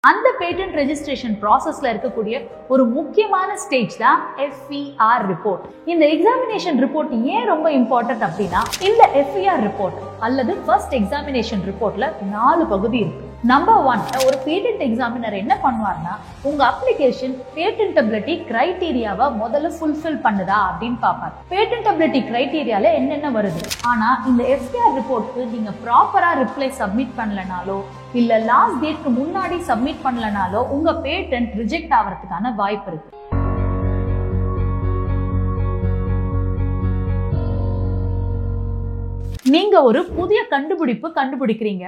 அந்த patent registration ப்ராசஸ்ல இருக்கக்கூடிய ஒரு முக்கியமான ஸ்டேஜ் தான் FER ரிப்போர்ட். இந்த எக்ஸாமினேஷன் ரிப்போர்ட் ஏன் ரொம்ப இம்பார்ட்டன்ட் அப்படின்னா, இந்த FER ரிப்போர்ட் அல்லது ஃபர்ஸ்ட் எக்ஸாமினேஷன் ரிப்போர்ட்ல 4 பகுதி இருக்கு. நம்பர் 1, ஒரு பேட்டன்ட் எக்ஸாமினர் என்ன பண்ணுவார்னா, உங்க அப்ளிகேஷன் பேட்டன்டபிலிட்டி கிரைட்டீரியாவை முதல்ல ஃபுல்ஃபில் பண்ணுதா அப்படின்னு பார்ப்பார். பேட்டன்டபிலிட்டி கிரைட்டீரியால என்னென்ன வருது. ஆனா இந்த FER ரிப்போர்ட்க்கு நீங்க ப்ராப்பரா ரிப்ளை சப்மிட் பண்ணலனாலோ இல்ல லாஸ்ட் டேட்க்கு முன்னாடி சப்மிட் பண்ணலனாலோ உங்க பேட்டன்ட் ரிஜெக்ட் ஆகிறதுக்கான வாய்ப்பு இருக்கு. நீங்க ஒரு புதிய கண்டுபிடிப்பு கண்டுபிடிக்கிறீங்க,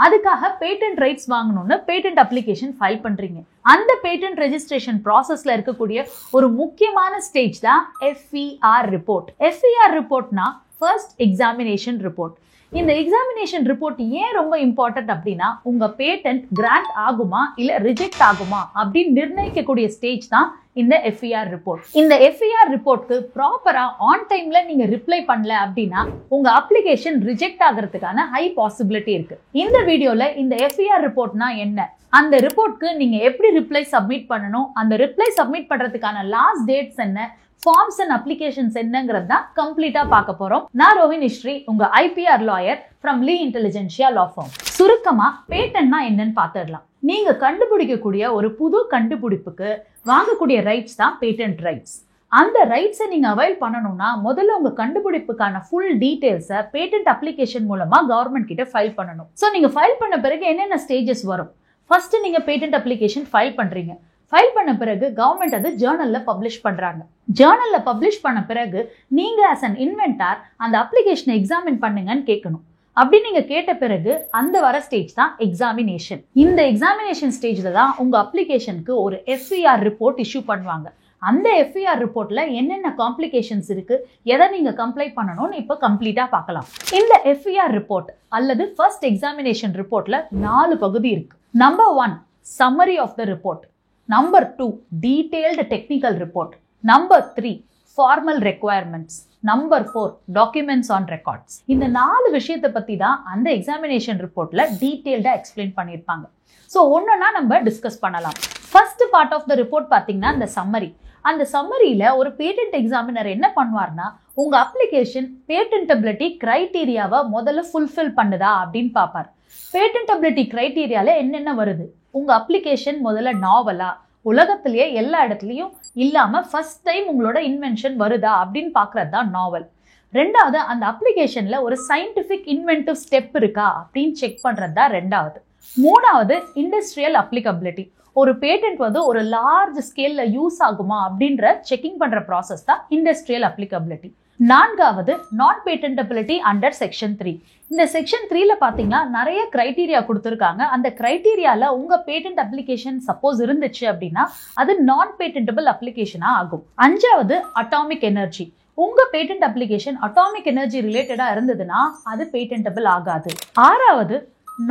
அதுக்காக பேட்டன்ட் ரைட்ஸ் வாங்கணும்னு பேட்டன்ட் அப்ளிகேஷன் ஃபைல் பண்றீங்க. அந்த பேட்டன்ட் ரெஜிஸ்ட்ரேஷன் ப்ராசஸ்ல இருக்கக்கூடிய ஒரு முக்கியமான ஸ்டேஜ் தான் FER ரிப்போர்ட். FER ரிப்போர்ட்னா ஃபர்ஸ்ட் எக்ஸாமினேஷன் ரிப்போர்ட். இந்த எக்ஸாமினேஷன் ரிப்போர்ட் ஏன் ரொம்ப இம்பார்ட்டன்ட் அப்படின்னா, உங்க பேட்டன்ட் கிராண்ட் ஆகுமா இல்ல ரிஜெக்ட் ஆகுமா அப்படின்னு நிர்ணயிக்கக்கூடிய ஸ்டேஜ் தான் இந்த FER ரிப்போர்ட். இந்த FER ரிப்போர்ட்க்கு ப்ராப்பரா ஆன் டைம்ல நீங்க ரிப்ளை பண்ணல அப்படின்னா உங்க அப்ளிகேஷன் ரிஜெக்ட் ஆகிறதுக்கான ஹை பாசிபிலிட்டி இருக்கு. இந்த வீடியோல இந்த FER ரிப்போர்ட்னா என்ன, அந்த ரிப்போர்ட்க்கு நீங்க எப்படி ரிப்ளை சப்மிட் பண்ணணும், அந்த ரிப்ளை சப்மிட் பண்றதுக்கான லாஸ்ட் டேட்ஸ் என்ன, ஃபார்ம்ஸ் அண்ட் அப்ளிகேஷன்ஸ் என்னங்கிறது தான் கம்ப்ளீட்டா பார்க்க போறோம். நான் ரோஹினி ஸ்ரீ, உங்க IPR lawyer from Lee Intelligentsia law firm. சுருக்கமா பேட்டன்ட்னா என்னன்னு பார்த்துடலாம். நீங்க கண்டுபிடிக்கக்கூடிய ஒரு புது கண்டுபிடிப்புக்கு வாங்கக்கூடிய ரைட்ஸ் தான் பேட்டன்ட் ரைட்ஸ். அந்த ரைட்ஸை நீங்க அவைல் பண்ணணும்னா முதல்ல உங்க கண்டுபிடிப்புக்கான ஃபுல் டீடைல்ஸை பேட்டன்ட் அப்ளிகேஷன் மூலமா கவர்மெண்ட் கிட்ட ஃபைல் பண்ணணும். ஸோ நீங்க ஃபைல் பண்ண பிறகு என்னென்ன ஸ்டேஜஸ் வரும். ஃபர்ஸ்ட் நீங்க பேட்டன்ட் அப்ளிகேஷன் ஃபைல் பண்றீங்க. ஃபைல் பண்ண பிறகு கவர்மெண்ட் அது ஜேர்னல்ல பப்ளிஷ் பண்றாங்க. ஜேர்னல்ல பப்ளிஷ் பண்ண பிறகு நீங்க ஆஸ் அன் இன்வென்டார் அந்த அப்ளிகேஷனை எக்ஸாமின் பண்ணுங்கன்னு கேட்கணும். அப்படி நீங்க கேட்ட பிறகு அந்த வர ஸ்டேஜ் தான் எக்ஸாமினேஷன். இந்த எக்ஸாமினேஷன் ஸ்டேஜ்ல தான் உங்க அப்ளிகேஷனுக்கு ஒரு FER ரிப்போர்ட் இஷ்யூ பண்ணுவாங்க. அந்த FER ரிப்போர்ட்ல என்னென்ன காம்ப்ளிகேஷன்ஸ் இருக்கு, எதை நீங்க கம்ப்ளை பண்ணணும்னு இப்போ கம்ப்ளீட்டா பார்க்கலாம். இந்த FER ரிப்போர்ட் அல்லது ஃபர்ஸ்ட் எக்ஸாமினேஷன் ரிப்போர்ட்ல 4 பகுதி இருக்கு. Number 1, summary of the report. Number 2, detailed technical report. Number 3, formal requirements. Number 4, documents on records. இந்த 4 விஷயத்தை பத்தி தான் அந்த எக்ஸாமினேஷன் ரிப்போர்ட்ல டீடைல்டா எக்ஸ்பிளைன் பண்ணியிருப்பாங்க. ஸோ ஒன்னொன்னா நம்ம டிஸ்கஸ் பண்ணலாம். First part of the report பார்த்தீங்கன்னா அந்த சம்மரி. அந்த சம்மரியில ஒரு பேட்டன்ட் எக்ஸாமினர் என்ன பண்ணுவார்னா, உங்க அப்ளிகேஷன் பேட்டன்டபிலிட்டி கிரைட்டீரியாவை முதல்ல ஃபுல்ஃபில் பண்ணுதா அப்படின்னு பார்ப்பார். பேட்டன்டபிலிட்டி கிரைட்டீரியால என்னென்ன வருது, உங்க அப்ளிகேஷன் முதல்ல நாவலா, உலகத்திலேயே எல்லா இடத்துலையும் இல்லாம ஃபர்ஸ்ட் டைம் உங்களோட இன்வென்ஷன் வருதா அப்படின்னு பார்க்கறது தான் நாவல். ரெண்டாவது, அந்த அப்ளிகேஷன்ல ஒரு சயின்டிபிக் இன்வென்டிவ் ஸ்டெப் இருக்கா அப்படின்னு செக் பண்றது தான் ரெண்டாவது. மூணாவது, இண்டஸ்ட்ரியல் அப்ளிகபிலிட்டி. ஒரு பேட்டன்ட் ஒரு லார்ஜ் ஸ்கேல்ல யூஸ் ஆகுமா அப்படின்ற செக்கிங் பண்ற ப்ராசஸ் தான் இண்டஸ்ட்ரியல் அப்ளிகபிலிட்டி. நான்காவது, நான் பேட்டன்டபிலிட்டி அண்டர் செக்ஷன் 3. இந்த செக்ஷன் 3ல பாத்தீங்கன்னா நிறைய கிரைட்டீரியா கொடுத்துருக்காங்க. அந்த கிரைட்டீரியால உங்க பேட்டன்ட் அப்ளிகேஷன் சப்போஸ் இருந்துச்சு அப்படின்னா அது நான் பேட்டன்டபிள் அப்ளிகேஷனா ஆகும். அஞ்சாவது, அட்டாமிக் எனர்ஜி. உங்க பேட்டன்ட் அப்ளிகேஷன் அட்டாமிக் எனர்ஜி ரிலேட்டடா இருந்ததுன்னா அது பேட்டன்டபிள் ஆகாது. ஆறாவது,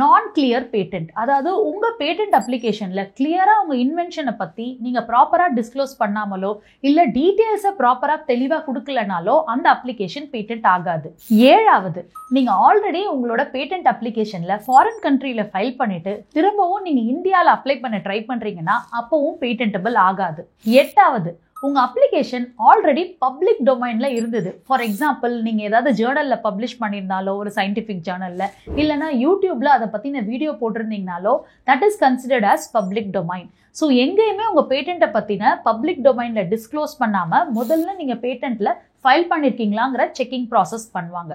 நான் கிளியர் பேட்டன்ட். அதாவது உங்க பேட்டன்ட் அப்ளிகேஷன்ல கிளியரா உங்க இன்வென்ஷனை பத்தி நீங்க ப்ராப்பரா டிஸ்க்ளோஸ் பண்ணாமலோ இல்ல டீடைல்ஸை ப்ராப்பரா தெளிவா கொடுக்கலனாலோ அந்த அப்ளிகேஷன் பேட்டன்ட் ஆகாது. ஏழாவது, நீங்க ஆல்ரெடி உங்களோட பேட்டன்ட் அப்ளிகேஷன்ல ஃபாரின் கண்ட்ரியில ஃபைல் பண்ணிட்டு திரும்பவும் நீங்க இந்தியாவில் அப்ளை பண்ண ட்ரை பண்றீங்கன்னா அப்பவும் பேட்டன்டபிள் ஆகாது. எட்டாவது, உங்க அப்ளிகேஷன் ஆல்ரெடி பப்ளிக் டொமைன்ல இருந்தது. ஃபார் எக்ஸாம்பிள், நீங்க ஏதாவது ஜேர்னல்ல பப்ளிஷ் பண்ணியிருந்தாலோ, ஒரு சயின்டிபிக் ஜேர்னல்ல இல்லைன்னா யூடியூப்ல அதை பத்தின வீடியோ போட்டிருந்தீங்கனாலோ that is considered as public domain. So எங்கேயுமே உங்க பேட்டன்ட்டை பத்தின பப்ளிக் டொமைன்ல டிஸ்க்ளோஸ் பண்ணாம முதல்ல நீங்க பேட்டன்ட்ல ஃபைல் பண்ணிருக்கீங்களாங்கிற செக்கிங் ப்ராசஸ் பண்ணுவாங்க.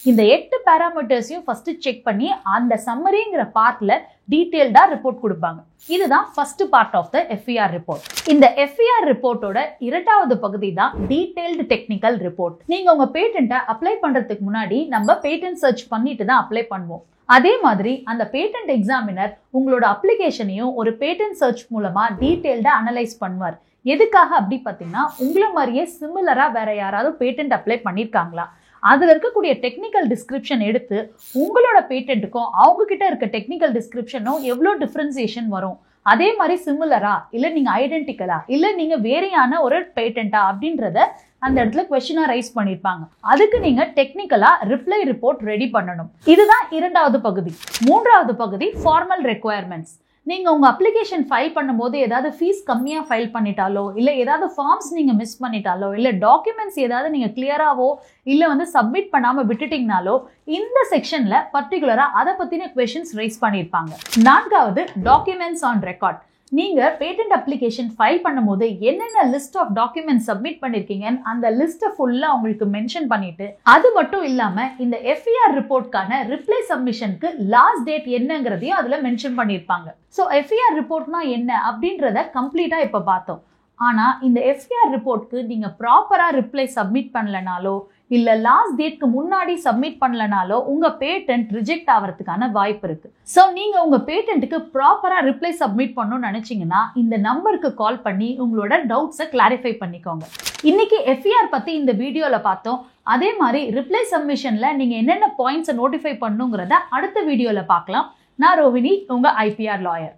இந்த 8 பேராமீட்டர்ஸையும் ஃபர்ஸ்ட் செக் பண்ணி அந்த சம்மரிங்கிற பார்ட்ல டீடைல்டா ரிப்போர்ட் கொடுப்பாங்க. இதுதான் first part of the FER report. இந்த FER ரிப்போர்ட்டோட இரண்டாவது பகுதி தான் டீடைல்டு டெக்னிக்கல் ரிப்போர்ட். நீங்க உங்க பேட்டன்ட்டை அப்ளை பண்றதுக்கு முன்னாடி நம்ம பேட்டன்ட் சர்ச் பண்ணிட்டு தான் அப்ளை பண்ணுவோம். அதே மாதிரி அந்த பேட்டன்ட் எக்ஸாமினர் உங்களோட அப்ளிகேஷனையும் ஒரு பேட்டன்ட் சர்ச் மூலமா டீடைல்டா அனலைஸ் பண்ணுவார். எதுக்காக அப்படி பார்த்தீங்கன்னா, உங்களை மாதிரியே சிமிலரா வேற யாராவது பேட்டன்ட் அப்ளை பண்ணியிருக்காங்களா, அதுல இருக்கக்கூடிய டெக்னிக்கல் டிஸ்கிரிப்ஷன் எடுத்து உங்களோட பேட்டன்ட்டுக்கும் அவங்க கிட்ட இருக்க டெக்னிக்கல் டிஸ்கிரிப்ஷனும் எவ்வளோ டிஃபரன்சியேஷன் வரும், அதே மாதிரி சிமிலரா இல்ல நீங்க ஐடென்டிக்கலா இல்ல நீங்க வேறையான ஒரு பேட்டன்ட்டா அப்படின்றத அந்த இடத்துல क्वेश्चन ரைஸ் பண்ணிருப்பாங்க. அதுக்கு நீங்க டெக்னிக்கலா ரிப்ளை ரிப்போர்ட் ரெடி பண்ணணும். இதுதான் இரண்டாவது பகுதி. மூன்றாவது பகுதி ஃபார்மல் ரெக்குவயர்மெண்ட்ஸ். நீங்க உங்க அப்ளிகேஷன் ஃபைல் பண்ணும்போது ஏதாவது ஃபீஸ் கம்மியா ஃபைல் பண்ணிட்டாலோ இல்ல ஏதாவது ஃபார்ம்ஸ் நீங்க மிஸ் பண்ணிட்டாலோ இல்ல டாக்குமெண்ட்ஸ் ஏதாவது நீங்க கிளியராவோ இல்ல சப்மிட் பண்ணாம விட்டுட்டீங்கனாலோ இந்த செக்ஷன்ல பர்டிகுலரா அதை பத்தின क्वेश्चंस ரைஸ் பண்ணிருப்பாங்க. நான்காவது டாக்குமெண்ட்ஸ் ஆன் ரெக்கார்ட். நீங்க பேட்டன்ட் அப்ளிகேஷன் ஃபைல் பண்ணும்போது என்னென்ன லிஸ்ட் ஆஃப் டாக்குமெண்ட் சப்மிட் பண்ணிருக்கீங்க அந்த லிஸ்ட்டை ஃபுல்லா உங்களுக்கு மென்ஷன் பண்ணிட்டு அது மட்டும் இல்லாம இந்த FER ரிப்போர்ட்கான ரிப்ளை சப்மிஷனுக்கு லாஸ்ட் டேட் என்னங்கிறதையும் அதுல மென்ஷன் பண்ணிருப்பாங்க. ஸோ FER ரிப்போர்ட்னா என்ன அப்படின்றத கம்ப்ளீட்டா இப்ப பார்த்தோம். ஆனா இந்த FER ரிப்போர்ட்க்கு நீங்க ப்ராப்பரா ரிப்ளை சப்மிட் பண்ணலனாலோ இல்ல லாஸ்ட் டேட்க்கு முன்னாடி சப்மிட் பண்ணலனாலோ உங்க பேட்டன்ட் ரிஜெக்ட் ஆகிறதுக்கான வாய்ப்பு இருக்கு. சோ நீங்க உங்க பேட்டன்ட்க்கு ப்ராப்பரா ரிப்ளை சப்மிட் பண்ணணும்னு நினைச்சீங்கன்னா இந்த நம்பருக்கு கால் பண்ணி உங்களோட டவுட்ஸை கிளாரிஃபை பண்ணிக்கோங்க. இன்னைக்கு FER பத்தி இந்த வீடியோல பார்த்தோம். அதே மாதிரி ரிப்ளை சப்மிஷன்ல நீங்க என்னென்ன பாயிண்ட்ஸை நோட்டிஃபை பண்ணுங்கிறத அடுத்த வீடியோல பார்க்கலாம். நான் ரோஹிணி, உங்க IPR லாயர்.